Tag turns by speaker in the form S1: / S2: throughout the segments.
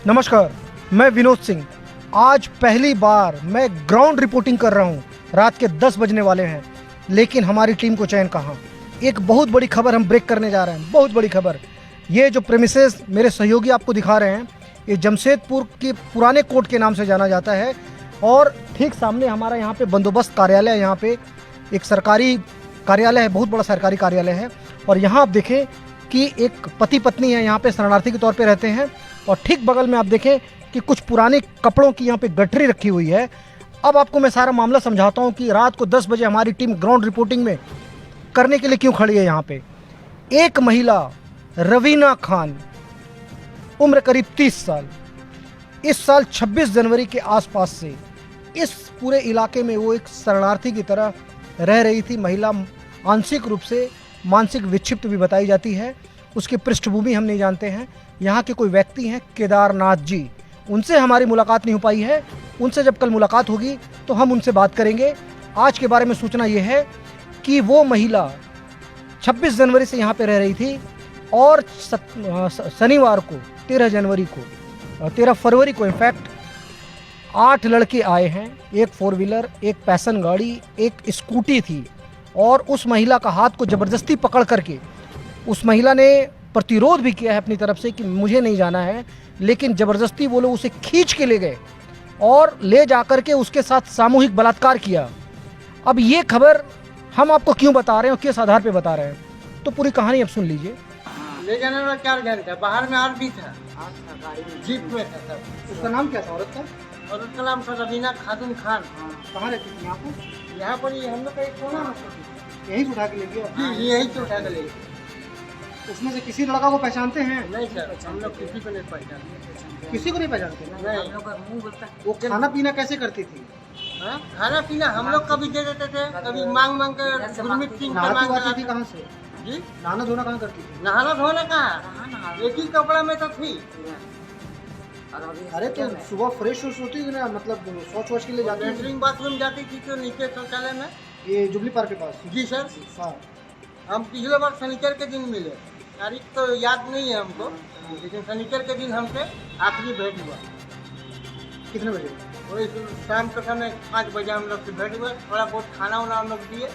S1: नमस्कार, मैं विनोद सिंह। आज पहली बार मैं ग्राउंड रिपोर्टिंग कर रहा हूं। रात के 10 बजने वाले हैं, लेकिन हमारी टीम को चैन कहाँ। एक बहुत बड़ी खबर हम ब्रेक करने जा रहे हैं, बहुत बड़ी खबर। ये जो प्रेमिसेस मेरे सहयोगी आपको दिखा रहे हैं, ये जमशेदपुर के पुराने कोर्ट के नाम से जाना जाता है। और ठीक सामने हमारा यहाँ पे बंदोबस्त कार्यालय है। यहाँ पे एक सरकारी कार्यालय है, बहुत बड़ा सरकारी कार्यालय है। और यहाँ आप देखें कि एक पति पत्नी है, यहाँ पे शरणार्थी के तौर पे रहते हैं। और ठीक बगल में आप देखें कि कुछ पुराने कपड़ों की यहाँ पे गठरी रखी हुई है। अब आपको मैं सारा मामला समझाता हूँ कि रात को 10 बजे हमारी टीम ग्राउंड रिपोर्टिंग में करने के लिए क्यों खड़ी है। यहाँ पे एक महिला रवीना खान, उम्र करीब 30 साल, इस साल 26 जनवरी के आसपास से इस पूरे इलाके में वो एक शरणार्थी की तरह रह रही थी। महिला आंशिक रूप से मानसिक विक्षिप्त भी बताई जाती है। उसकी पृष्ठभूमि हम नहीं जानते हैं। यहाँ के कोई व्यक्ति हैं केदारनाथ जी, उनसे हमारी मुलाकात नहीं हो पाई है। उनसे जब कल मुलाकात होगी तो हम उनसे बात करेंगे। आज के बारे में सूचना ये है कि वो महिला 26 जनवरी से यहाँ पे रह रही थी और शनिवार को 13 फरवरी को इनफैक्ट 8 लड़के आए हैं। एक 4 व्हीलर, एक पैसन गाड़ी, एक स्कूटी थी। और उस महिला का हाथ को ज़बरदस्ती पकड़ करके उस महिला ने प्रतिरोध भी किया है अपनी तरफ से कि मुझे नहीं जाना है, लेकिन ज़बरदस्ती वो लोग उसे खींच के ले गए और ले जाकर के उसके साथ सामूहिक बलात्कार किया। अब ये खबर हम आपको क्यों बता रहे हैं और किस आधार पे बता रहे हैं, तो पूरी कहानी अब सुन लीजिए।
S2: ले जाने वाला 4 घंटा, बाहर में और भी था, जीप में था सब।
S1: उसका नाम क्या था औरत का?
S2: और उसका नाम था रवीना खातून खान।
S1: कहाँ रहती थी?
S2: यहाँ पर ही हम लोग का एक कोना में
S1: यहीं से उठा के ले गया?
S2: जी, यही से उठा के ले गए।
S1: उसमें से किसी लड़का को पहचानते हैं?
S2: नहीं सर, हम लोग किसी को नहीं पहचानते।
S1: किसी को नहीं पहचानते?
S2: नहीं।
S1: वो खाना पीना कैसे करती थी?
S2: हाँ? खाना पीना हम लोग कभी दे देते थे, कभी मांग मांग कर गुरमीत सिंह का
S1: नहाती
S2: मांग
S1: वाती थी
S2: कर।
S1: कहाँ से?
S2: जी,
S1: नहाना धोना कहाँ करती थी?
S2: नहाना धोना कहाँ, एक ही कपड़ा में तो थी।
S1: अरे तो सुबह फ्रेश होती थी ना, मतलब शौच वौच के लिए जाती थी?
S2: लेटरिन बाथरूम जाती थी तो नीचे शौचालय में।
S1: ये जुबली पार्क के पास?
S2: जी सर,
S1: हाँ।
S2: हम पिछले बार शनिचर के दिन मिले, तारीख तो याद नहीं है हमको, लेकिन शनिचर के दिन हमसे आखिरी भेंट हुआ।
S1: कितने बजे?
S2: वही शाम के समय 5 बजे हम लोग से भेंट हुआ। थोड़ा बहुत खाना वाना हम लोग दिए,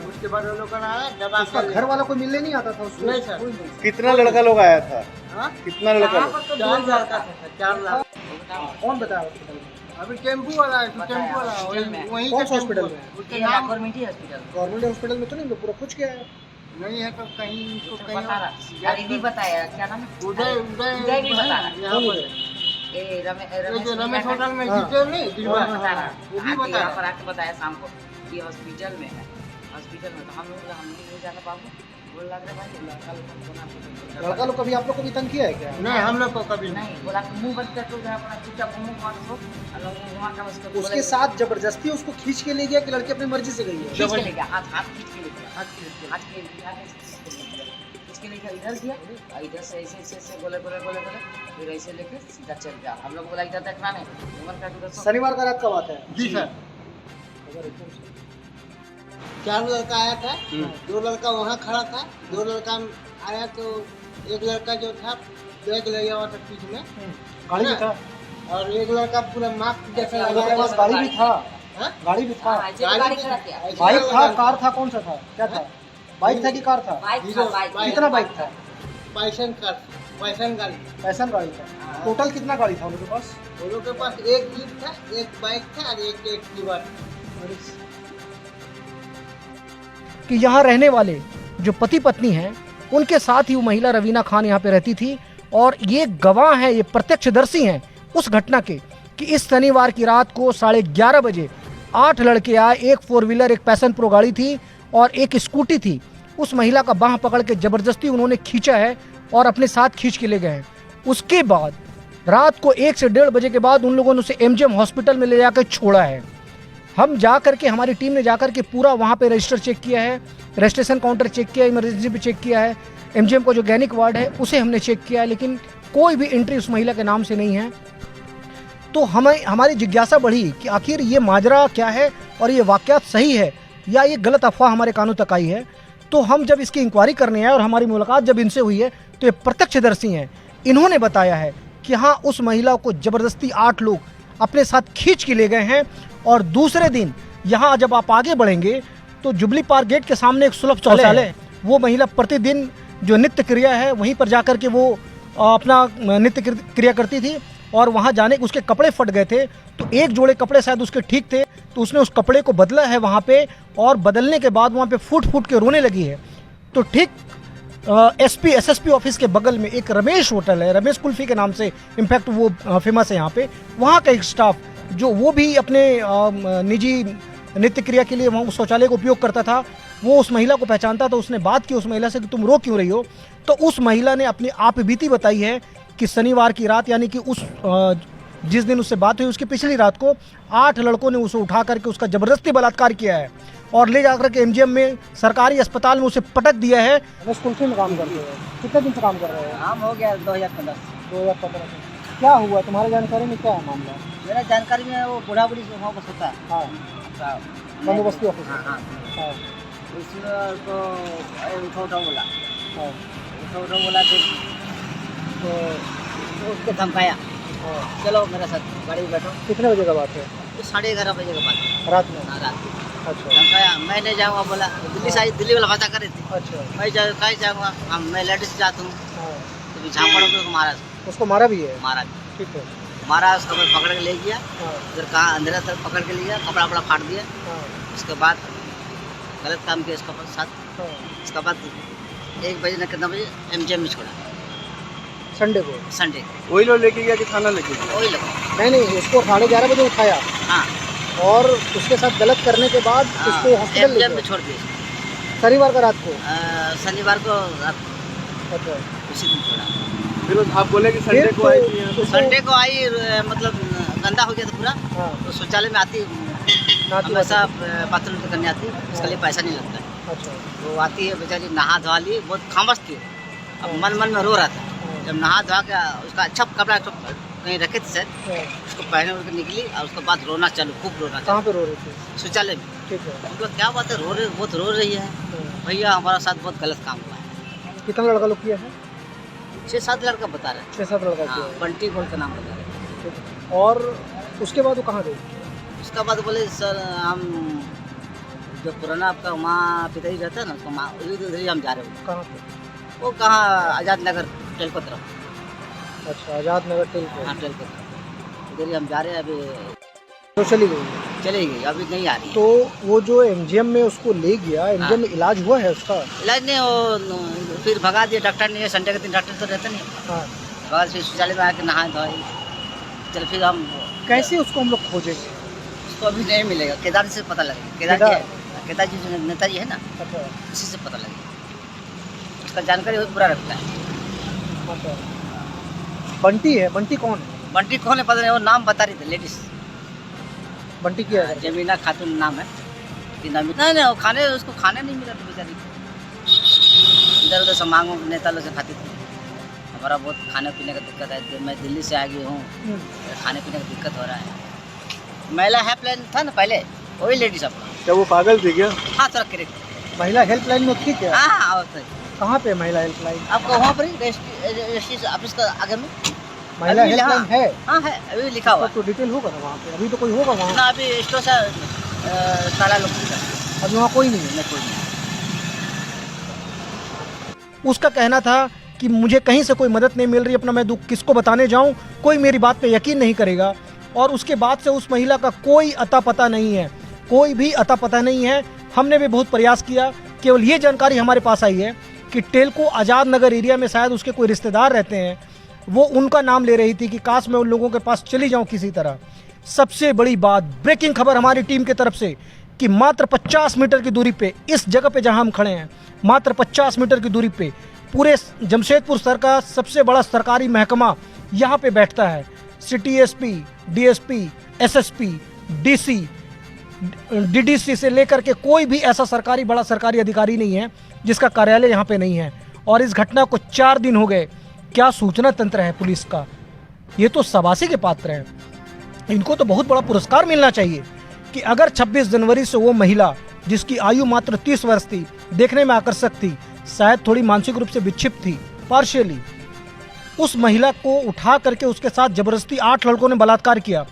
S2: उसके बाद वो लोग आया जब
S1: उसका घर वाला कोई मिलने नहीं आता था उसको?
S2: नहीं सर।
S3: कितना लड़का लोग आया था?
S2: हाँ?
S3: कितना लड़का लोग?
S2: 4 लड़का था, 4 लाख।
S1: कौन बताया हॉस्पिटल में?
S2: अभी टेम्पू वाला है, टेम्पू वाला वहीं
S1: कौन
S2: के
S1: सा हॉस्पिटल
S2: टेम्पू
S1: में?
S2: है। उसके नाम
S1: गवर्नमेंट हॉस्पिटल में तो नहीं, पूरा पूछ के आया?
S2: नहीं है तो कहीं तो कहीं
S4: अरे भी बताया क्या नाम है?
S2: उदय
S4: भी बता रहा।
S2: यहाँ पर
S4: ए
S2: रमेश होटल में जीते नहीं दिलवा,
S4: बता रहा।
S2: वो भी
S4: आके
S2: बताया।
S4: यहाँ पर आके बताया शाम को कि हॉस्पिटल में है। हॉस्पिटल में तो हम नहीं जाना पाऊंगा। बोल रहा था भाई
S1: लड़का लोग कभी आप लोग को भी तंग किया है क्या?
S2: नहीं, हम लोग को कभी नहीं।
S4: नहीं बोला कि मुंह बंद कर दो, अपना चुपचाप मुंह मार दो। घुमा कर उसको
S1: उसके साथ जबरदस्ती उसको खींच के ले गया कि लड़की अपनी मर्जी से गई है?
S4: खींच के ले गया, हाथ खींच के ले गया, हाथ के खींच के लेकर इधर किया और इधर से ऐसे बोले फिर ऐसे लेके सीधा चल गया। हम लोग बोला इधर देखना नहीं, उमर का उधर
S1: शनिवार का रात का बात है?
S2: जी सर। 4 लड़का आया था, 2 लड़का वहाँ खड़ा था, 2 लड़का आया तो एक लड़का जो था बैग ले गया हुआ था पीठ में,
S1: गाड़ी भी था?
S2: और एक लड़का पूरा मास्क जैसा
S1: लड़के
S2: लगा
S1: के पास गाड़ी भी था?
S2: हाँ?
S1: गाड़ी भी था?
S4: गाड़ी खड़ा किया।
S1: बाइक था, कार था, कौन सा था, क्या था? बाइक था कि कार था?
S4: बाइक था, बाइक।
S1: कितना बाइक था?
S2: पैसन गाड़ी।
S1: पैसन गाड़ी था? टोटल कितना गाड़ी था उनके पास?
S2: वो लोग के पास एक जीप था, एक बाइक था और एक एक्टिवा था।
S1: कि यहाँ रहने वाले जो पति पत्नी हैं, उनके साथ ही वो महिला रवीना खान यहाँ पे रहती थी। और ये गवाह हैं, ये प्रत्यक्षदर्शी हैं उस घटना के कि इस शनिवार की रात को 11:30 बजे 8 लड़के आए। एक 4 व्हीलर, एक पैसन प्रो गाड़ी थी और एक स्कूटी थी। उस महिला का बाँह पकड़ के ज़बरदस्ती उन्होंने खींचा है और अपने साथ खींच के ले गए हैं। उसके बाद रात को 1 से 1:30 बजे के बाद उन लोगों ने उसे एमजीएम हॉस्पिटल में ले जाकर छोड़ा है। हम जा करके, हमारी टीम ने जा करके पूरा वहाँ पे रजिस्टर चेक किया है, रजिस्ट्रेशन काउंटर चेक किया है, इमरजेंसी भी चेक किया है, एमजीएम का जो गैनिक वार्ड है उसे हमने चेक किया है, लेकिन कोई भी एंट्री उस महिला के नाम से नहीं है। तो हमारी जिज्ञासा बढ़ी कि आखिर ये माजरा क्या है और ये वाक़यात सही है या ये गलत अफवाह हमारे कानों तक आई है। तो हम जब इसकी इंक्वायरी करने आए और हमारी मुलाकात जब इनसे हुई है तो ये प्रत्यक्षदर्शी हैं। इन्होंने बताया है कि हाँ उस महिला को जबरदस्ती 8 लोग अपने साथ खींच के ले गए हैं। और दूसरे दिन यहाँ जब आप आगे बढ़ेंगे तो जुबली पार्क गेट के सामने एक सुलभ शौचालय है। वो महिला प्रतिदिन जो नित्य क्रिया है वहीं पर जाकर के वो अपना नित्य क्रिया करती थी, और वहाँ जाने उसके कपड़े फट गए थे, तो एक जोड़े कपड़े शायद उसके ठीक थे, तो उसने उस कपड़े को बदला है वहाँ पे, और बदलने के बाद वहाँ पे फूट फूट के रोने लगी है। तो ठीक एसपी एसएसपी ऑफिस के बगल में एक रमेश होटल है, रमेश कुल्फी के नाम से इनफैक्ट वो फेमस है यहाँ पे। वहाँ का एक स्टाफ जो वो भी अपने निजी नित्य क्रिया के लिए वहाँ उस शौचालय का उपयोग करता था, वो उस महिला को पहचानता था। उसने बात की उस महिला से कि तुम रो क्यों रही हो, तो उस महिला ने अपनी आप बीती बताई है कि शनिवार की रात यानी कि उस जिस दिन उससे बात हुई उसकी पिछली रात को 8 लड़कों ने उसे उठा करके उसका जबरदस्ती बलात्कार किया है और ले जाकर के एमजीएम में सरकारी अस्पताल में उसे पटक दिया है।
S2: रमेश कुल्फी में काम करते हैं, कितने दिन से काम कर रहे हैं?
S4: काम हो गया 2015
S2: 2015 से। क्या हुआ तुम्हारी जानकारी में, क्या है मामला?
S4: मेरा जानकारी में वो बूढ़ा बूढ़ी वहाँ बस होता है।
S2: हाँ, बंदोबस्ती ऑफिस।
S4: हाँ
S2: हाँ
S4: उसमें उसको उठो उठो बोला,
S2: हाँ
S4: उठो उठो बोला, तो उसको धमकाया, चलो मेरे साथ गाड़ी में बैठो।
S2: कितने बजे का बात है?
S4: 11:30 बजे के बाद
S2: रात में?
S4: हाँ, रात को
S2: अच्छा
S4: धमकाया। मैं नहीं जाऊँगा बोला, दिल्ली से दिल्ली वाला भाषा कर रही थी।
S2: अच्छा।
S4: मैं कहीं जाऊँगा, हम मैं लेडीज जाता हूँ,
S2: हाँ
S4: तो झापड़ को मारा,
S2: उसको मारा भी है?
S4: मारा
S2: ठीक है।
S4: मारा, उसको मैं पकड़ के ले गया,
S2: हाँ
S4: फिर कहाँ अंधेरा तरफ पकड़ के ले गया, कपड़ा वपड़ा फाड़ दिया।
S2: हाँ
S4: उसके बाद गलत काम किया इसके साथ।
S2: हाँ।
S4: उसके बाद 1 बजे न कितना बजे एमजीएम में छोड़ा,
S2: संडे को?
S4: संडे
S3: वही लोग लेके गया कि थाना लेके गया?
S4: वही लगा।
S2: नहीं, उसको 11:30 बजे उठाया
S4: हाँ
S2: और उसके साथ गलत करने के बाद उसको हॉस्पिटल ले
S4: एमजीएम में
S2: गया।
S4: छोड़ दिए
S2: शनिवार का रात को?
S4: शनिवार को रात को,
S2: अच्छा।
S4: उसी दिन छोड़ा।
S3: फिर आप बोले कि संडे को आई थी यहाँ पे?
S4: संडे को आई, मतलब गंदा हो गया था पूरा,
S2: हाँ
S4: तो शौचालय में आती
S2: नाती
S4: हमेशा बाथरूम करने आती, उसके लिए पैसा नहीं लगता है।
S2: अच्छा।
S4: वो आती है बेचारी, नहा धोवा ली, बहुत खामोश थी। अब मन मन में रो रहा था। जब नहा धोवा के उसका अच्छा कपड़ा कहीं रखे थे सर,
S2: हाँ।
S4: उसको पहने उड़ के निकली और उसके बाद रोना चालू, खूब रोना
S2: कहाँ
S4: चालू
S2: पे रो रहे थे?
S4: शौचालय में।
S2: ठीक है।
S4: हम लोग क्या बात है, रो रहे, बहुत रो रही है
S2: हाँ।
S4: भैया, हमारा साथ बहुत गलत काम हुआ है।
S2: कितना लड़का लोग किया है?
S4: 6-7 लड़का बता रहे
S2: 6-7 लड़का
S4: हैं।
S2: किया
S4: हाँ,
S2: है।
S4: बंटी गोल का नाम बता रहे हैं।
S2: ठीक है। और उसके बाद वो कहाँ गई?
S4: उसके बाद बोले सर हम जो पुराना आपका माँ पिताजी रहता है ना, उसका माँ उधर ही हम जा रहे हो।
S2: कहाँ पे?
S4: वो कहाँ आज़ाद नगर टेलको तरफ।
S2: अच्छा, आज़ाद नगर टेल पे।
S4: हाँ टेलको तरफ, उधर ही हम जा रहे हैं। अभी
S2: तो चली गई?
S4: चली गई, अभी नहीं आ रही।
S2: तो वो जो एमजीएम में उसको ले गया, एमजीएम में इलाज हुआ है उसका?
S4: इलाज नहीं, वो फिर भगा दिया, डॉक्टर नहीं है, संडे के दिन डॉक्टर तो रहते नहीं।
S2: हाँ।
S4: बाद फिर शौचालय में आके नहा धोई। चल फिर हम
S2: कैसे उसको हम लोग खोजेंगे?
S4: उसको अभी नहीं मिलेगा, केदार से पता लगेगा। केदार जी जो नेताजी है ना,
S2: अच्छा
S4: उसी से पता लगेगा, उसका जानकारी बहुत पूरा रखता है।
S2: अच्छा। बंटी है? बंटी कौन है?
S4: बंटी कौन है पता नहीं, वो नाम बता रही थी लेडीज,
S2: बंटी क्या है?
S4: जमीना खातून नाम है। कि नाम नहीं, वो खाने उसको खाने नहीं मिला था बेचारी, इधर उधर से मांगो नेता लोग से खाती थी। हमारा बहुत खाने पीने का दिक्कत है, तो मैं दिल्ली से आ गई हूँ, खाने पीने का दिक्कत हो रहा है। महिला हेल्पलाइन था ना पहले, वही लेडीज अपना।
S3: क्या वो पागल थी क्या?
S4: हाँ सर करेक्ट।
S2: महिला हेल्पलाइन में थी क्या?
S4: हाँ हाँ सर,
S2: कहाँ पे महिला हेल्पलाइन?
S4: आपको वहाँ पर ही रजिस्ट्री ऑफिस का आगे में
S2: महिला
S4: अभी
S2: हेल्पलाइन है?
S4: हाँ है, अभी लिखा हुआ
S2: तो डिटेल होगा ना वहाँ पे? अभी तो कोई होगा वहाँ?
S4: ना, अभी स्टोर से ताला लोग
S2: अभी वहाँ कोई नहीं है?
S4: कोई नहीं।
S1: उसका कहना था कि मुझे कहीं से कोई मदद नहीं मिल रही, अपना मैं दुख किसको बताने जाऊं, कोई मेरी बात पे यकीन नहीं करेगा। और उसके बाद से उस महिला का कोई अता पता नहीं है, कोई भी अता पता नहीं है। हमने भी बहुत प्रयास किया, केवल ये जानकारी हमारे पास आई है कि टेलको आज़ाद नगर एरिया में शायद उसके कोई रिश्तेदार रहते हैं, वो उनका नाम ले रही थी कि काश मैं उन लोगों के पास चली जाऊं किसी तरह। सबसे बड़ी बात, ब्रेकिंग खबर हमारी टीम की तरफ से कि मात्र 50 मीटर की दूरी पे, इस जगह पे जहां हम खड़े हैं, मात्र 50 मीटर की दूरी पे पूरे जमशेदपुर शहर का सबसे बड़ा सरकारी महकमा यहाँ पे बैठता है। City SP, DSP, SSP, DC, DDC से लेकर के कोई भी ऐसा सरकारी बड़ा सरकारी अधिकारी नहीं है जिसका कार्यालय यहाँ पे नहीं है। और इस घटना को 4 दिन हो गए। क्या सूचना तंत्र है पुलिस का, ये तो शाबाशी के पात्र हैं। इनको तो बहुत बड़ा पुरस्कार मिलना चाहिए कि अगर 26 जनवरी से वो महिला जिसकी आयु मात्र 30 वर्ष थी, देखने में आकर्षक थी, शायद थोड़ी मानसिक रूप से विक्षिप्त थी पार्शियली, उस महिला को उठा करके उसके साथ ज़बरदस्ती 8 लड़कों ने बलात्कार किया।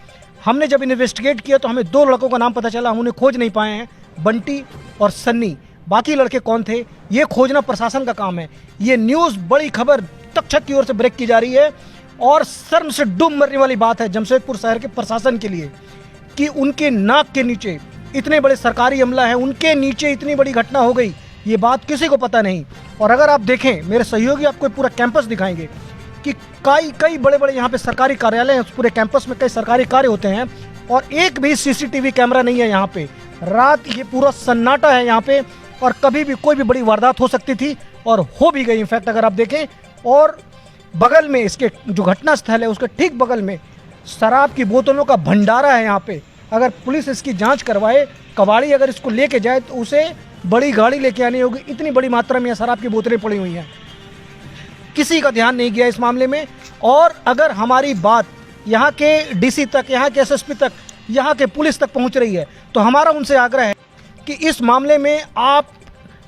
S1: हमने जब इन्वेस्टिगेट किया तो हमें 2 लड़कों का नाम पता चला, हम उन्हें खोज नहीं पाए हैं, बंटी और सन्नी। बाकी लड़के कौन थे ये खोजना प्रशासन का काम है। ये न्यूज़ बड़ी खबर तक्षक की ओर से ब्रेक की जा रही है और शर्म से डूब मरने वाली बात है जमशेदपुर शहर के प्रशासन के लिए कि उनके नाक के नीचे इतने बड़े सरकारी अमला है, उनके नीचे इतनी बड़ी घटना हो गई, ये बात किसी को पता नहीं। और अगर आप देखें, मेरे सहयोगी आपको पूरा कैंपस दिखाएंगे कि कई बड़े बड़े यहाँ पे सरकारी कार्यालय हैं, उस पूरे कैंपस में कई सरकारी कार्य होते हैं और एक भी सीसीटीवी कैमरा नहीं है यहाँ पे। रात ये पूरा सन्नाटा है यहाँ पे और कभी भी कोई भी बड़ी वारदात हो सकती थी और हो भी गई इनफैक्ट अगर आप देखें। और बगल में इसके जो घटना स्थल है उसके ठीक बगल में शराब की बोतलों का भंडारा है यहाँ पे। अगर पुलिस इसकी जांच करवाए, कबाड़ी अगर इसको लेके जाए तो उसे बड़ी गाड़ी लेके आनी होगी, इतनी बड़ी मात्रा में यहाँ शराब की बोतलें पड़ी हुई हैं। किसी का ध्यान नहीं गया इस मामले में। और अगर हमारी बात यहाँ के डीसी तक, यहाँ के एसएसपी तक, यहाँ के पुलिस तक पहुँच रही है तो हमारा उनसे आग्रह है कि इस मामले में आप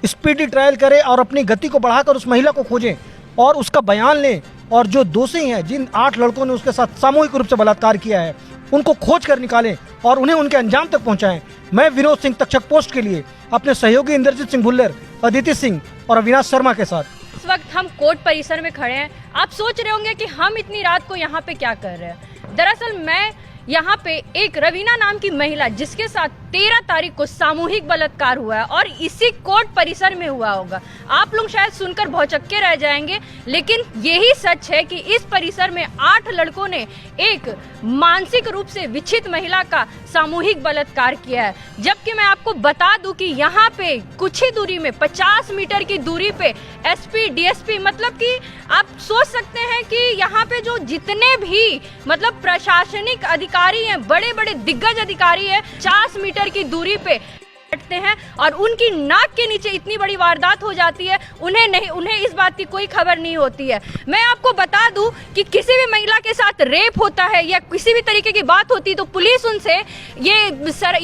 S1: स्पीडी ट्रायल करें और अपनी गति को बढ़ाकर उस महिला को खोजें और उसका बयान लें और जो दोषी हैं, जिन 8 लड़कों ने उसके साथ सामूहिक रूप से बलात्कार किया है, उनको खोज कर निकालें और उन्हें उनके अंजाम तक पहुंचाएं। मैं विनोद सिंह तक्षक पोस्ट के लिए अपने सहयोगी इंद्रजीत सिंह भुल्लर, अदिति सिंह और अविनाश शर्मा के साथ।
S5: इस वक्त हम कोर्ट परिसर में खड़े हैं। आप सोच रहे होंगे कि हम इतनी रात को यहाँ पे क्या कर रहे हैं। दरअसल मैं यहाँ पे एक रवीना नाम की महिला जिसके साथ 13 तारीख को सामूहिक बलात्कार हुआ है और इसी कोर्ट परिसर में हुआ होगा। आप लोग शायद सुनकर भौचक्के रह जाएंगे, लेकिन यही सच है कि इस परिसर में 8 लड़कों ने एक मानसिक रूप से विक्षित महिला का सामूहिक बलात्कार किया है। जबकि मैं आपको बता दूं कि यहाँ पे कुछ ही दूरी में 50 मीटर की दूरी पे एसपी, डीएसपी, मतलब कि आप सोच सकते हैं कि यहाँ पे जो जितने भी मतलब प्रशासनिक अधिकारी हैं, बड़े बड़े दिग्गज अधिकारी हैं, 50 मीटर की दूरी पे बैठते हैं और उनकी नाक के नीचे इतनी बड़ी वारदात हो जाती है, उन्हें इस बात की कोई खबर नहीं होती है। मैं आपको बता दूं कि किसी भी महिला के साथ रेप होता है या किसी भी तरीके की बात होती है तो पुलिस उनसे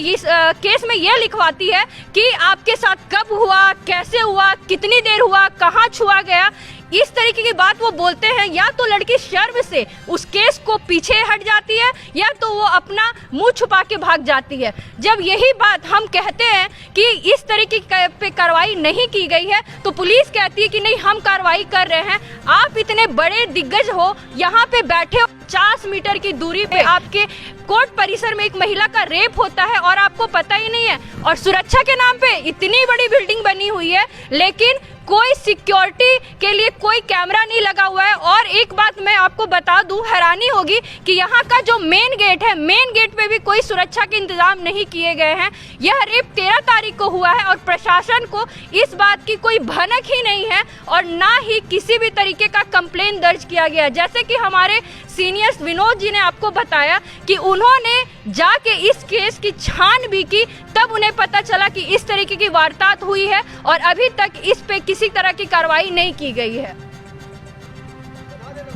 S5: इस केस में ये लिखवाती है कि आपके साथ कब हुआ, कैसे हुआ, कितनी देर हुआ, कहाँ छुआ गया। इस तरीके की बात वो बोलते हैं। या तो लड़की शर्म से उस केस को पीछे हट जाती है या तो वो अपना मुंह छुपा के भाग जाती है। जब यही बात हम कहते हैं कि इस तरीके पे कार्रवाई नहीं की गई है तो पुलिस कहती है कि नहीं, हम कार्रवाई कर रहे हैं। आप इतने बड़े दिग्गज हो, यहाँ पे बैठे हो, 50 मीटर की दूरी पे आपके कोर्ट परिसर में एक महिला का रेप होता है और आपको पता ही नहीं है। और सुरक्षा के नाम पे इतनी बड़ी बिल्डिंग बनी हुई है लेकिन कोई सिक्योरिटी के लिए कोई कैमरा नहीं लगा हुआ है। और एक बात मैं आपको बता दूं, हैरानी होगी कि यहाँ का जो मेन गेट है, मेन गेट पे भी कोई सुरक्षा के इंतजाम नहीं किए गए हैं। यह रेप 13 तारीख को हुआ है और प्रशासन को इस बात की कोई भनक ही नहीं है और ना ही किसी भी तरीके का कंप्लेन दर्ज किया गया। जैसे कि हमारे सीनियर्स विनोद जी ने आपको बताया कि उन्होंने जाके इस केस की छानबीन की, तब उन्हें पता चला कि इस तरीके की वारदात हुई है और अभी तक इस पे किसी तरह की कार्रवाई नहीं की गई है।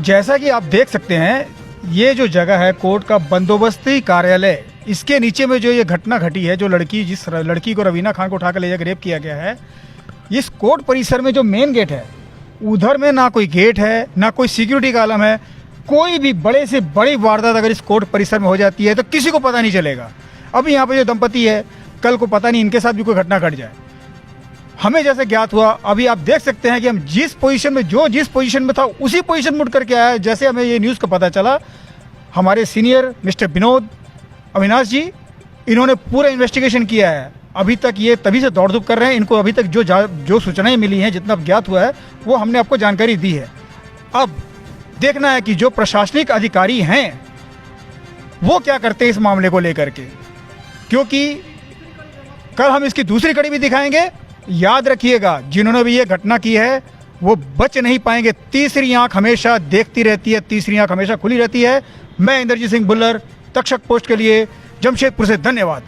S6: जैसा कि आप देख सकते हैं, ये जो जगह है कोर्ट का बंदोबस्ती कार्यालय, इसके नीचे में जो ये घटना घटी है, जो जिस लड़की को रवीना खान को उठाकर ले जाकर रेप किया गया है, इस कोर्ट परिसर में जो मेन गेट है उधर में ना कोई गेट है, ना कोई सिक्योरिटी का आलम है। कोई भी बड़े से बड़ी वारदात अगर इस कोर्ट परिसर में हो जाती है तो किसी को पता नहीं चलेगा। अभी यहाँ पे जो दंपति है, कल को पता नहीं इनके साथ भी कोई घटना घट जाए। हमें जैसे ज्ञात हुआ, अभी आप देख सकते हैं कि हम जिस पोजीशन में था उसी पोजीशन में उठ करके आया। जैसे हमें ये न्यूज़ का पता चला, हमारे सीनियर मिस्टर विनोद, अविनाश जी, इन्होंने पूरा इन्वेस्टिगेशन किया है। अभी तक ये तभी से दौड़ धूप कर रहे हैं। इनको अभी तक जो सूचनाएं मिली हैं, जितना ज्ञात हुआ है, वो हमने आपको जानकारी दी है। अब देखना है कि जो प्रशासनिक अधिकारी हैं वो क्या करते हैं इस मामले को लेकर के, क्योंकि कल हम इसकी दूसरी कड़ी भी दिखाएंगे। याद रखिएगा, जिन्होंने भी ये घटना की है वो बच नहीं पाएंगे। तीसरी आंख हमेशा देखती रहती है, तीसरी आंख हमेशा खुली रहती है। मैं इंद्रजीत सिंह भुल्लर, तक्षक पोस्ट के लिए जमशेदपुर से, धन्यवाद।